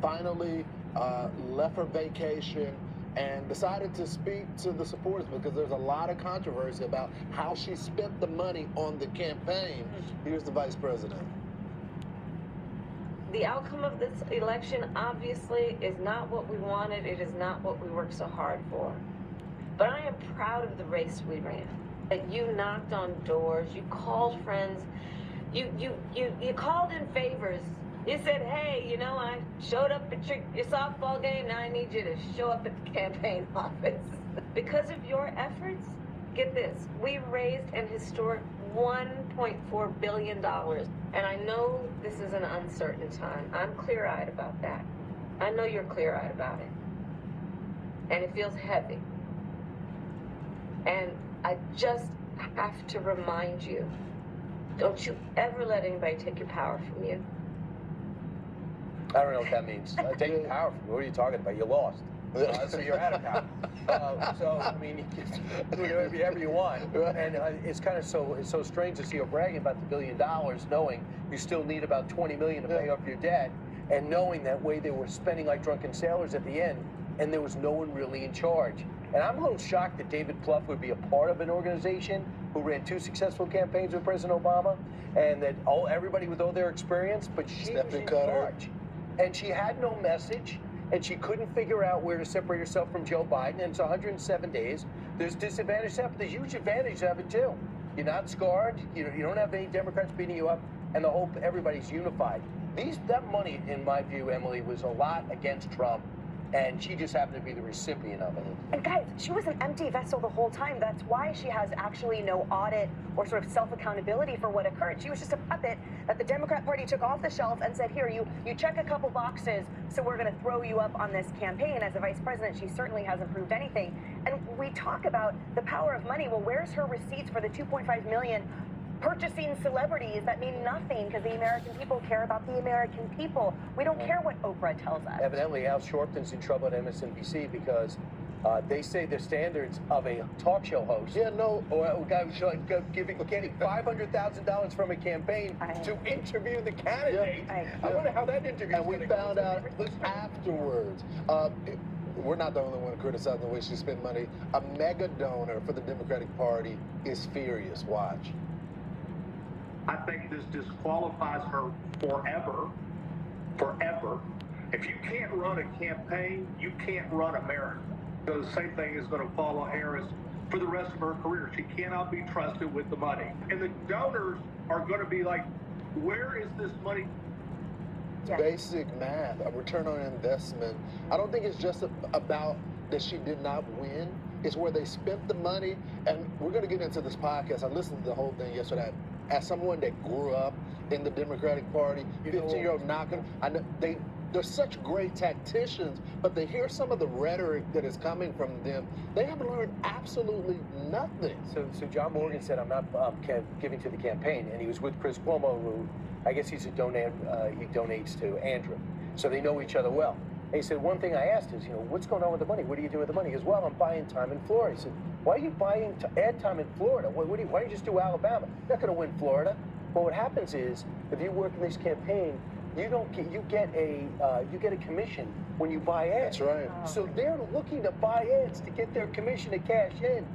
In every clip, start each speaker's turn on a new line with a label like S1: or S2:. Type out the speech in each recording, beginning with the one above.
S1: finally left her vacation and decided to speak to the supporters because there's a lot of controversy about how she spent the money on the campaign. Here's the vice president.
S2: The outcome of this election obviously is not what we wanted. It is not what we worked so hard for. But I am proud of the race we ran. That you knocked on doors, you called friends, you called in favors. You said, hey, you know, I showed up at your softball game, now I need you to show up at the campaign office. Because of your efforts, get this, we raised an historic $1.4 billion. And I know this is an uncertain time. I'm clear-eyed about that. I know you're clear-eyed about it. And it feels heavy. And I just have to remind you, don't you ever let anybody take your power from you.
S3: I don't know what that means. Taking power from you. What are you talking about? You lost. So you're out of power. So, I mean, you can do whatever you want. And it's kind of it's so strange to see her bragging about the $1 billion, knowing you still need about $20 million to pay off your debt, and knowing that way they were spending like drunken sailors at the end, and there was no one really in charge. And I'm a little shocked that David Plouffe would be a part of an organization who ran 2 successful campaigns with President Obama, and that everybody with all their experience, but she was in charge. And she had no message, and she couldn't figure out where to separate herself from Joe Biden, and it's 107 days. There's disadvantages to that, but there's huge advantages of it too. You're not scarred, you don't have any Democrats beating you up, and the hope everybody's unified. That money, in my view, Emily, was a lot against Trump, and she just happened to be the recipient of it.
S4: And guys, she was an empty vessel the whole time. That's why she has actually no audit or sort of self-accountability for what occurred. She was just a puppet that the Democrat Party took off the shelf and said, here, you check a couple boxes, so we're going to throw you up on this campaign. As a vice president, she certainly hasn't proved anything. And we talk about the power of money. Well, where's her receipts for the $2.5 million purchasing celebrities that mean nothing because the American people care about the American people? We don't care what Oprah tells us.
S3: Evidently, Al Sharpton's in trouble at MSNBC because they say the standards of a talk show host. Or a guy who's getting $500,000 from a campaign to interview the candidate. I wonder how that interview.
S1: And we found out afterwards. We're not the only one criticizing the way she spent money. A mega donor for the Democratic Party is furious. Watch.
S5: I think this disqualifies her forever. Forever. If you can't run a campaign, you can't run America. So the same thing is going to follow Harris for the rest of her career. She cannot be trusted with the money. And the donors are going to be like, where is this money?
S1: Basic math, a return on investment. I don't think it's just about that she did not win. It's where they spent the money. And we're going to get into this podcast. I listened to the whole thing yesterday. As someone that grew up in the Democratic Party, 15-year-old knocking, I know they're such great tacticians, but they hear some of the rhetoric that is coming from them. They haven't learned absolutely nothing.
S3: So John Morgan said, I'm not giving to the campaign, and he was with Chris Cuomo, who I guess he's he donates to Andrew. So they know each other well. And he said, one thing I asked is, what's going on with the money? What are you doing with the money? He goes, well, I'm buying time in Florida. He said, why are you buying ad time in Florida? Why don't you just do Alabama? You're not going to win Florida. Well, what happens is, if you work in this campaign, you get a commission when you buy ads.
S1: That's right.
S3: So they're looking to buy ads to get their commission to cash in.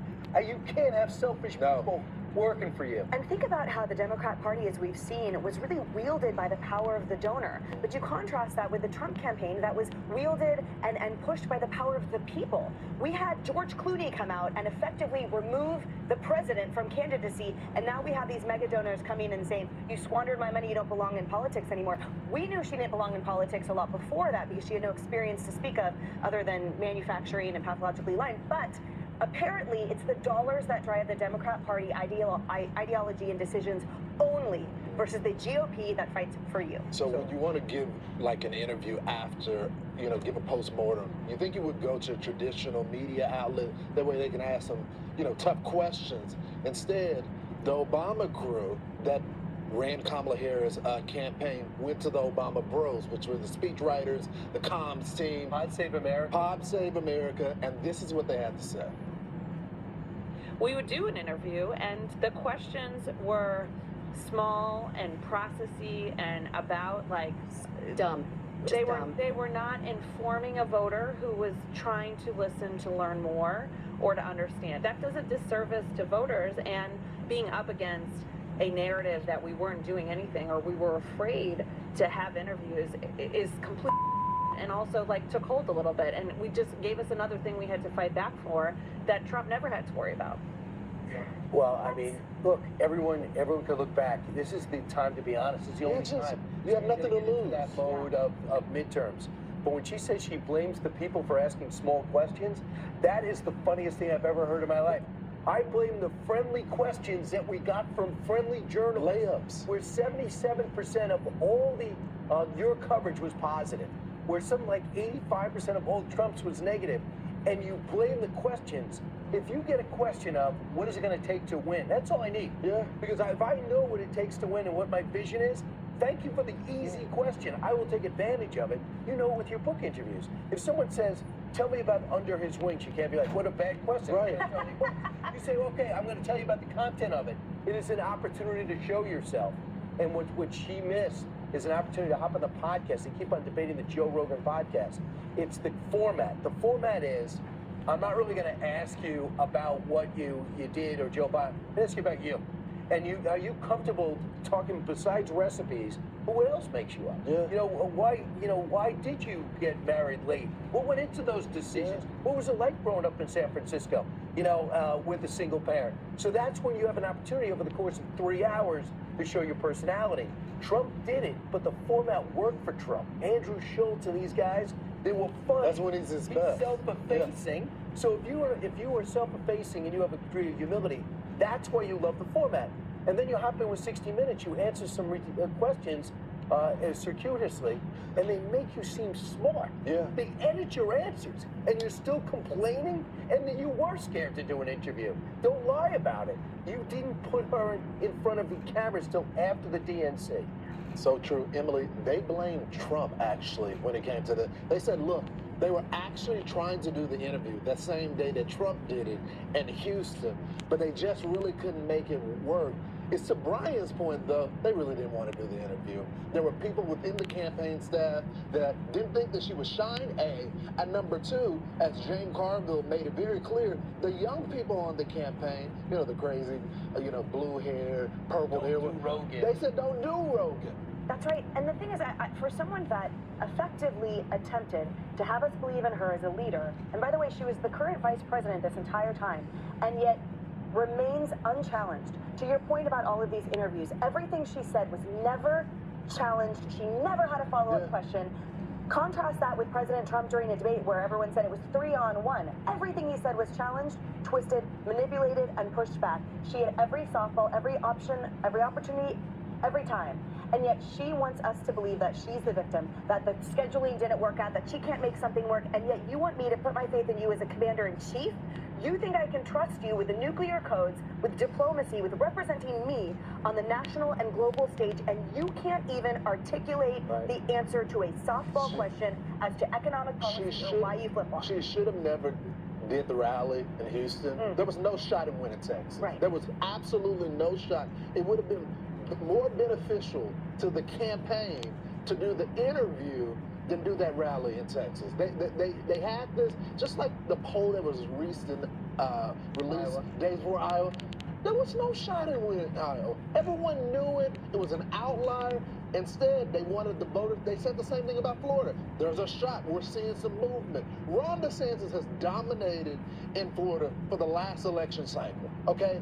S3: You can't have selfish people working for you.
S4: And think about how the Democrat Party, as we've seen, was really wielded by the power of the donor. But you contrast that with the Trump campaign that was wielded and pushed by the power of the people. We had George Clooney come out and effectively remove the president from candidacy, and now we have these mega donors coming and saying, you squandered my money, you don't belong in politics anymore. We knew she didn't belong in politics a lot before that because she had no experience to speak of other than manufacturing and pathologically lying. But apparently, it's the dollars that drive the Democrat Party ideology and decisions only versus the GOP that fights for you.
S1: So when you want to give like an interview after, give a postmortem, you think you would go to a traditional media outlet, that way they can ask some, tough questions. Instead, the Obama crew that ran Kamala Harris' campaign went to the Obama Bros, which were the speechwriters, the comms team.
S3: Pod Save America.
S1: Pod Save America, and this is what they had to say.
S6: We would do an interview, and the questions were small and processy and about, like,
S4: dumb.
S6: They were not informing a voter who was trying to listen to learn more or to understand. That does a disservice to voters, and being up against a narrative that we weren't doing anything or we were afraid to have interviews is complete, and also like took hold a little bit, and we just gave us another thing we had to fight back for that Trump never had to worry about.
S3: Well, I mean, look, everyone can look back. This is the time to be honest. It's the only time.
S1: You have nothing to lose.
S3: That mode of midterms. But when she says she blames the people for asking small questions, that is the funniest thing I've ever heard in my life. I blame the friendly questions that we got from friendly journalists.
S1: Layups.
S3: Where 77% of all the your coverage was positive. Where something like 85% of all Trump's was negative. And you blame the questions. If you get a question of what is it going to take to win, that's all I need.
S1: Yeah.
S3: Because if I know what it takes to win and what my vision is, thank you for the easy question. I will take advantage of it. You know, with your book interviews. If someone says, tell me about Under His Wings, you can't be like, what a bad question.
S1: Right.
S3: You say, okay, I'm going to tell you about the content of it. It is an opportunity to show yourself. And what she missed is an opportunity to hop on the podcast and keep on debating the Joe Rogan podcast. It's the format. The format is, I'm not really going to ask you about what you did or Joe Biden. I'm going to ask you about you. And are you comfortable talking besides recipes? What else makes you up?
S1: Yeah.
S3: Why did you get married late? What went into those decisions?
S1: Yeah.
S3: What was it like growing up in San Francisco? With a single parent. So that's when you have an opportunity over the course of 3 hours to show your personality. Trump did it, but the format worked for Trump. Andrew Schultz and these guys, they were fun.
S1: That's when he's his best.
S3: Self-effacing. Yeah. So if you are self-effacing and you have a degree of humility, that's why you love the format. And then you hop in with 60 Minutes, you answer some questions circuitously, and they make you seem smart.
S1: Yeah.
S3: They edit your answers, and you're still complaining, and then you were scared to do an interview. Don't lie about it. You didn't put her in front of the cameras till after the DNC.
S1: So true. Emily, they blamed Trump, actually, when it came to the... They said, look, they were actually trying to do the interview that same day that Trump did it in Houston, but they just really couldn't make it work. It's to Brian's point, though, they really didn't want to do the interview. There were people within the campaign staff that didn't think that she was shying, A. And number two, as Jane Carville made it very clear, the young people on the campaign, the crazy, blue hair, purple hair.
S3: Don't do Rogan.
S1: They said, don't do Rogan.
S4: That's right. And the thing is, for someone that effectively attempted to have us believe in her as a leader, and by the way, she was the current vice president this entire time, and yet remains unchallenged. To your point about all of these interviews, everything she said was never challenged. She never had a follow-up question. Contrast that with President Trump during a debate where everyone said it was 3-on-1. Everything he said was challenged, twisted, manipulated, and pushed back. She had every softball, every option, every opportunity, every time. And yet she wants us to believe that she's the victim, that the scheduling didn't work out, that she can't make something work, and yet you want me to put my faith in you as a commander-in-chief? You think I can trust you with the nuclear codes, with diplomacy, with representing me on the national and global stage, and you can't even articulate the answer to a softball question as to economic policy or why you flip-flop.
S1: She should have never did the rally in Houston. There was no shot in winning Texas.
S4: Right.
S1: There was absolutely no shot. It would have been more beneficial to the campaign to do the interview than do that rally in Texas. They had this, just like the poll that was released days before Iowa. There was no shot in winning Iowa. Everyone knew it. It was an outlier. Instead, they wanted the voters. They said the same thing about Florida. There's a shot. We're seeing some movement. Ron DeSantis has dominated in Florida for the last election cycle, okay?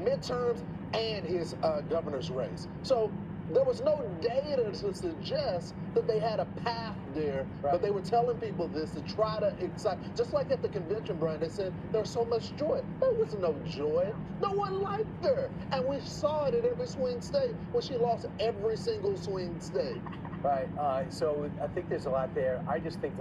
S1: Midterms and his governor's race. So there was no data to suggest that they had a path there, but they were telling people this to try to excite. Just like at the convention, Brian, they said there was so much joy. There was no joy. No one liked her. And we saw it in every swing state when she lost every single swing state.
S3: Right. So I think there's a lot there. I just think